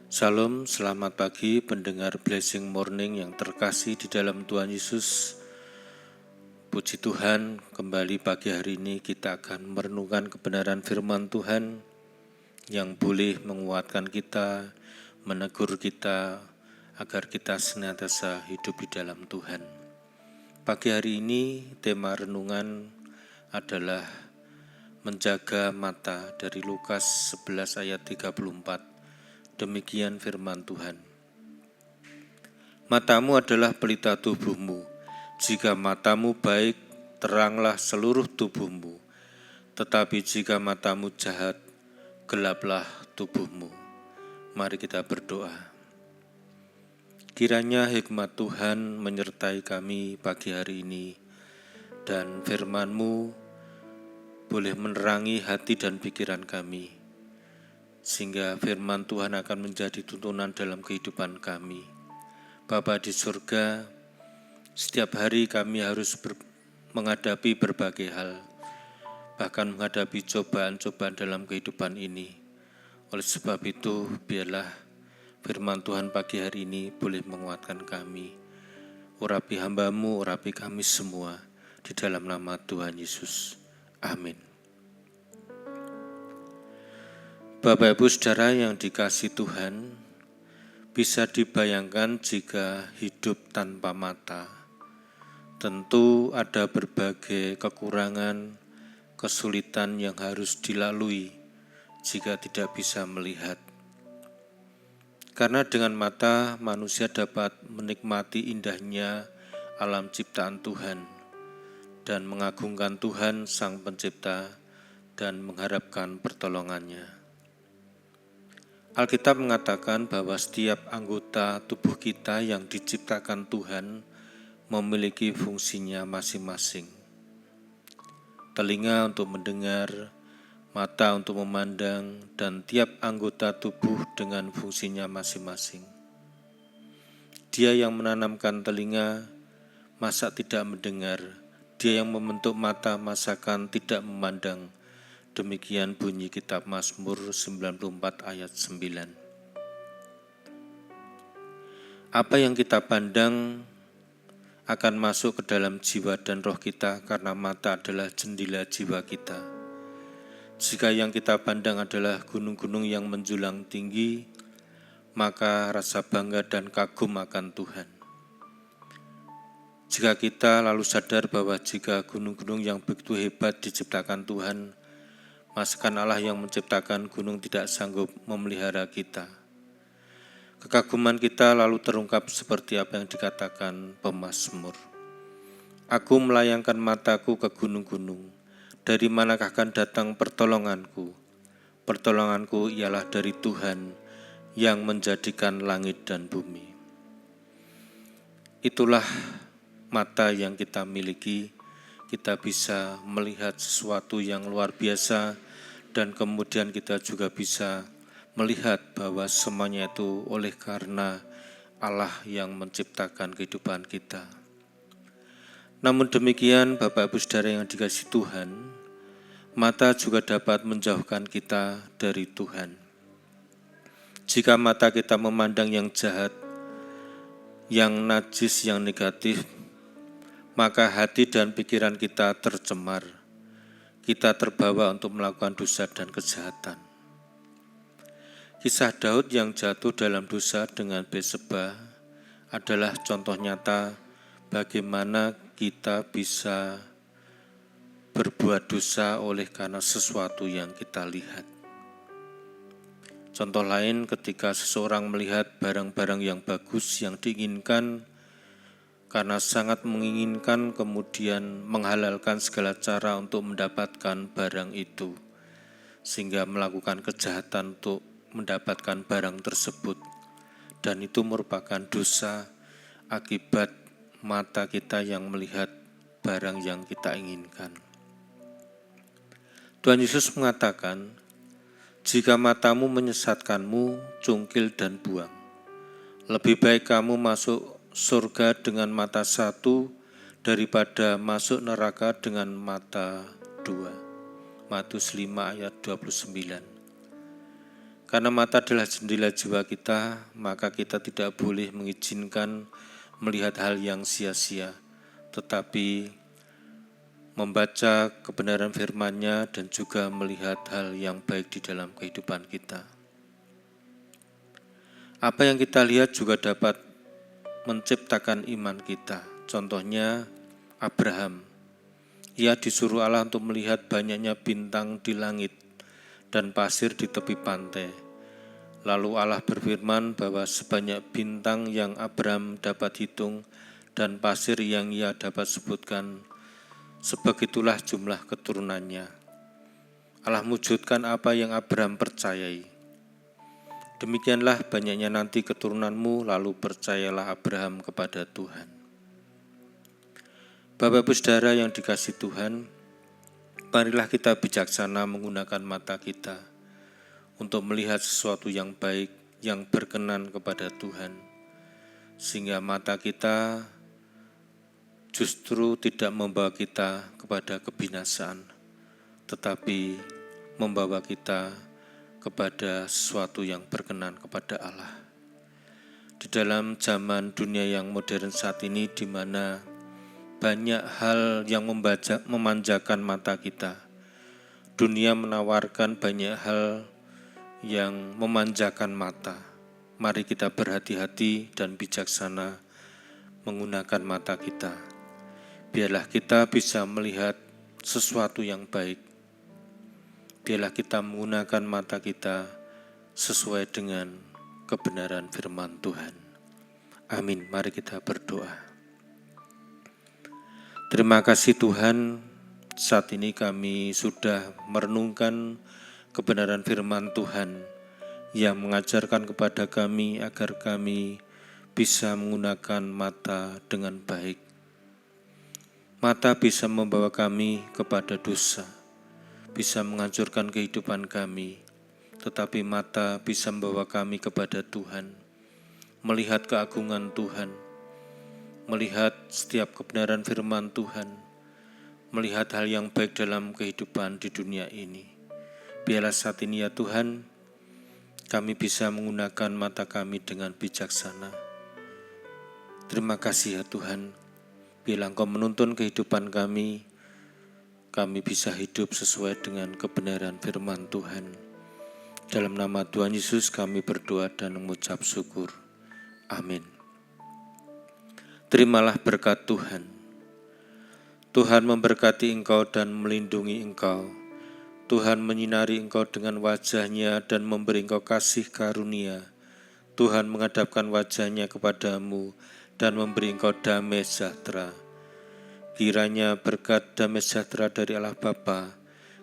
Salam, selamat pagi pendengar Blessing Morning yang terkasih di dalam Tuhan Yesus. Puji Tuhan, kembali pagi hari ini kita akan merenungkan kebenaran firman Tuhan yang boleh menguatkan kita, menegur kita, agar kita senantiasa hidup di dalam Tuhan. Pagi hari ini tema renungan adalah menjaga mata dari Lukas 11 ayat 34. Demikian firman Tuhan. Matamu adalah pelita tubuhmu. Jika matamu baik, teranglah seluruh tubuhmu. Tetapi jika matamu jahat, gelaplah tubuhmu. Mari kita berdoa. Kiranya hikmat Tuhan menyertai kami pagi hari ini, dan firman-Mu boleh menerangi hati dan pikiran kami, sehingga firman Tuhan akan menjadi tuntunan dalam kehidupan kami. Bapa di surga, setiap hari kami harus menghadapi berbagai hal, bahkan menghadapi cobaan-cobaan dalam kehidupan ini. Oleh sebab itu, biarlah firman Tuhan pagi hari ini boleh menguatkan kami. Urapi hamba-Mu, urapi kami semua, di dalam nama Tuhan Yesus. Amin. Bapak Ibu Saudara yang dikasihi Tuhan, bisa dibayangkan jika hidup tanpa mata, tentu ada berbagai kekurangan, kesulitan yang harus dilalui jika tidak bisa melihat. Karena dengan mata manusia dapat menikmati indahnya alam ciptaan Tuhan dan mengagungkan Tuhan Sang Pencipta dan mengharapkan pertolongannya. Alkitab mengatakan bahwa setiap anggota tubuh kita yang diciptakan Tuhan memiliki fungsinya masing-masing. Telinga untuk mendengar, mata untuk memandang, dan tiap anggota tubuh dengan fungsinya masing-masing. Dia yang menanamkan telinga, masa tidak mendengar? Dia yang membentuk mata, masakan tidak memandang? Demikian bunyi kitab Mazmur 94 ayat 9. Apa yang kita pandang akan masuk ke dalam jiwa dan roh kita karena mata adalah jendela jiwa kita. Jika yang kita pandang adalah gunung-gunung yang menjulang tinggi, maka rasa bangga dan kagum akan Tuhan. Jika kita lalu sadar bahwa jika gunung-gunung yang begitu hebat diciptakan Tuhan, masakan Allah yang menciptakan gunung tidak sanggup memelihara kita. Kekaguman kita lalu terungkap seperti apa yang dikatakan pemazmur. Aku melayangkan mataku ke gunung-gunung. Dari manakah akan datang pertolonganku? Pertolonganku ialah dari Tuhan yang menjadikan langit dan bumi. Itulah mata yang kita miliki. Kita bisa melihat sesuatu yang luar biasa, dan kemudian kita juga bisa melihat bahwa semuanya itu oleh karena Allah yang menciptakan kehidupan kita. Namun demikian, Bapak Ibu Saudara yang dikasihi Tuhan, mata juga dapat menjauhkan kita dari Tuhan. Jika mata kita memandang yang jahat, yang najis, yang negatif, maka hati dan pikiran kita tercemar. Kita terbawa untuk melakukan dosa dan kejahatan. Kisah Daud yang jatuh dalam dosa dengan Batseba adalah contoh nyata bagaimana kita bisa berbuat dosa oleh karena sesuatu yang kita lihat. Contoh lain, ketika seseorang melihat barang-barang yang bagus yang diinginkan, karena sangat menginginkan, kemudian menghalalkan segala cara untuk mendapatkan barang itu, sehingga melakukan kejahatan untuk mendapatkan barang tersebut. Dan itu merupakan dosa akibat mata kita yang melihat barang yang kita inginkan. Tuhan Yesus mengatakan, jika matamu menyesatkanmu, cungkil dan buang. Lebih baik kamu masuk surga dengan mata satu daripada masuk neraka dengan mata dua. Matius 5 ayat 29. Karena mata adalah jendela jiwa kita, maka kita tidak boleh mengizinkan melihat hal yang sia-sia, tetapi membaca kebenaran firman-Nya dan juga melihat hal yang baik di dalam kehidupan kita. Apa yang kita lihat juga dapat menciptakan iman kita. Contohnya Abraham. Ia disuruh Allah untuk melihat banyaknya bintang di langit dan pasir di tepi pantai. Lalu Allah berfirman bahwa sebanyak bintang yang Abraham dapat hitung dan pasir yang ia dapat sebutkan, sebegitulah jumlah keturunannya. Allah wujudkan apa yang Abraham percayai. Demikianlah banyaknya nanti keturunanmu, lalu percayalah Abraham kepada Tuhan. Bapak Ibu Saudara yang dikasihi Tuhan, marilah kita bijaksana menggunakan mata kita untuk melihat sesuatu yang baik, yang berkenan kepada Tuhan, sehingga mata kita justru tidak membawa kita kepada kebinasaan, tetapi membawa kita kepada sesuatu yang berkenan kepada Allah. Di dalam zaman dunia yang modern saat ini, di mana banyak hal yang memanjakan mata kita, dunia menawarkan banyak hal yang memanjakan mata. Mari kita berhati-hati dan bijaksana menggunakan mata kita. Biarlah kita bisa melihat sesuatu yang baik. Biarlah kita menggunakan mata kita sesuai dengan kebenaran firman Tuhan. Amin. Mari kita berdoa. Terima kasih Tuhan, saat ini kami sudah merenungkan kebenaran firman Tuhan yang mengajarkan kepada kami agar kami bisa menggunakan mata dengan baik. Mata bisa membawa kami kepada dosa, bisa menghancurkan kehidupan kami, tetapi mata bisa membawa kami kepada Tuhan, melihat keagungan Tuhan, melihat setiap kebenaran firman Tuhan, melihat hal yang baik dalam kehidupan di dunia ini. Biarlah saat ini ya Tuhan, kami bisa menggunakan mata kami dengan bijaksana. Terima kasih ya Tuhan, biarlah Engkau menuntun kehidupan kami bisa hidup sesuai dengan kebenaran firman Tuhan. Dalam nama Tuhan Yesus kami berdoa dan mengucap syukur. Amin. Terimalah berkat Tuhan. Tuhan memberkati engkau dan melindungi engkau. Tuhan menyinari engkau dengan wajah-Nya dan memberi engkau kasih karunia. Tuhan menghadapkan wajah-Nya kepadamu dan memberi engkau damai sejahtera. Kiranya berkat damai sejahtera dari Allah Bapa,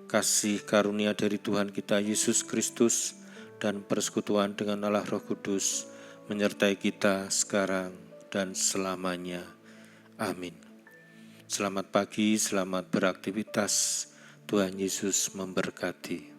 kasih karunia dari Tuhan kita Yesus Kristus, dan persekutuan dengan Allah Roh Kudus menyertai kita sekarang dan selamanya. Amin. Selamat pagi, selamat beraktivitas. Tuhan Yesus memberkati.